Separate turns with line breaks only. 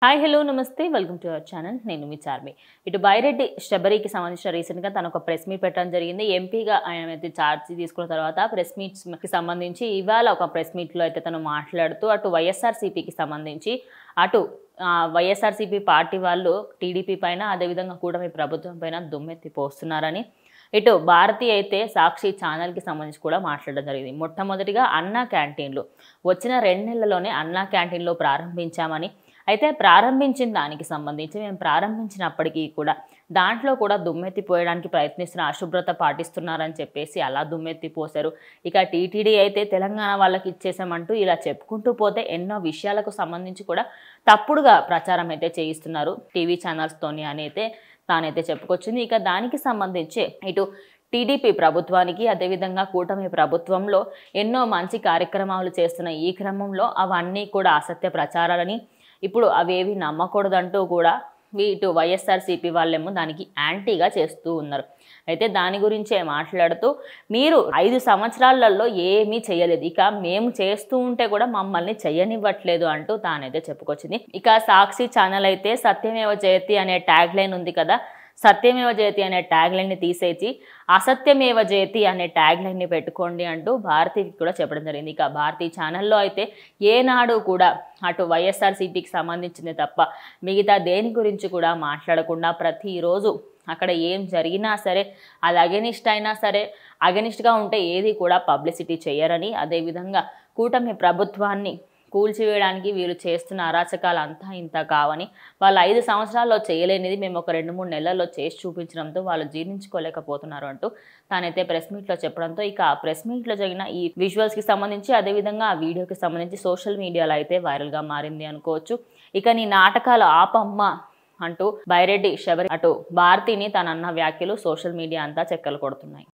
Hi hello నమస్తే welcome to our channel. నేను మీ చార్మి. ఇటు బైరెడ్డి శబరికి సంబంధించిన రీసెంట్గా తను ఒక ప్రెస్ మీట్ పెట్టడం జరిగింది. ఎంపీగా ఆయన అయితే ఛార్జ్ తీసుకున్న తర్వాత ప్రెస్ మీట్స్కి సంబంధించి ఇవాళ ఒక ప్రెస్ మీట్లో అయితే తను మాట్లాడుతూ అటు వైఎస్ఆర్సీపీకి సంబంధించి అటు వైఎస్ఆర్సీపీ పార్టీ వాళ్ళు టీడీపీ పైన అదేవిధంగా కూటమి ప్రభుత్వం పైన దుమ్మెత్తి పోస్తున్నారని, ఇటు భారతి అయితే సాక్షి ఛానల్కి సంబంధించి కూడా మాట్లాడడం జరిగింది. మొట్టమొదటిగా అన్నా క్యాంటీన్లు వచ్చిన 2 నెలల్లోనే అన్నా క్యాంటీన్లో ప్రారంభించామని, అయితే ప్రారంభించిన దానికి సంబంధించి మేము ప్రారంభించినప్పటికీ కూడా దాంట్లో కూడా దుమ్మెత్తిపోయడానికి ప్రయత్నిస్తున్న అశుభ్రత పాటిస్తున్నారని చెప్పేసి అలా దుమ్మెత్తిపోశారు. ఇక టీటీడీ అయితే తెలంగాణ వాళ్ళకి ఇచ్చేసామంటూ ఇలా చెప్పుకుంటూ పోతే ఎన్నో విషయాలకు సంబంధించి కూడా తప్పుడుగా ప్రచారం అయితే చేయిస్తున్నారు టీవీ ఛానల్స్తోని అని అయితే తానైతే చెప్పుకొచ్చింది. ఇక దానికి సంబంధించి ఇటు టీడీపీ ప్రభుత్వానికి అదేవిధంగా కూటమి ప్రభుత్వంలో ఎన్నో మంచి కార్యక్రమాలు చేస్తున్న ఈ క్రమంలో అవన్నీ కూడా అసత్య ప్రచారాలని, ఇప్పుడు అవేవి నమ్మకూడదంటూ కూడా ఇటు వైఎస్ఆర్సీపీ వాళ్ళేమో దానికి యాంటీగా చేస్తూ ఉన్నారు. అయితే దాని గురించే మాట్లాడుతూ మీరు 5 సంవత్సరాలలో ఏమీ చేయలేదు, ఇక మేము చేస్తూ ఉంటే కూడా మమ్మల్ని చెయ్యనివ్వట్లేదు అంటూ తానైతే చెప్పుకొచ్చింది. ఇక సాక్షి ఛానల్ అయితే సత్యమేవ జయతి అనే ట్యాగ్ లైన్ ఉంది కదా, సత్యమేవ జయతి అనే ట్యాగ్ లైన్ని తీసేసి అసత్యమేవ జయతి అనే ట్యాగ్ లైన్ని పెట్టుకోండి అంటూ భారతికి కూడా చెప్పడం జరిగింది. ఇక భారతీ ఛానల్లో అయితే ఏనాడు కూడా అటు వైఎస్ఆర్సీపీకి సంబంధించింది తప్ప మిగతా దేని గురించి కూడా మాట్లాడకుండా ప్రతిరోజు అక్కడ ఏం జరిగినా సరే అది అగెనిస్ట్ అయినా సరే అగెనిస్ట్గా ఉంటే ఏది కూడా పబ్లిసిటీ చేయరని, అదేవిధంగా కూటమి ప్రభుత్వాన్ని కూల్చివేయడానికి వీరు చేస్తున్న అరాచకాలు అంతా ఇంత కావని, వాళ్ళు 5 సంవత్సరాల్లో చేయలేనిది మేము ఒక 2-3 నెలల్లో చేసి చూపించడంతో వాళ్ళు జీర్ణించుకోలేకపోతున్నారు అంటూ తానైతే ప్రెస్ మీట్లో చెప్పడంతో ఇక ఆ ప్రెస్ మీట్లో జరిగిన ఈ విజువల్స్కి సంబంధించి అదేవిధంగా ఆ వీడియోకి సంబంధించి సోషల్ మీడియాలో అయితే వైరల్గా మారింది అనుకోవచ్చు. ఇక నీ నాటకాలు ఆపమ్మ అంటూ బైరెడ్డి శబరి అటు భారతిని తనన్న వ్యాఖ్యలు సోషల్ మీడియా అంతా చెక్కలు కొడుతున్నాయి.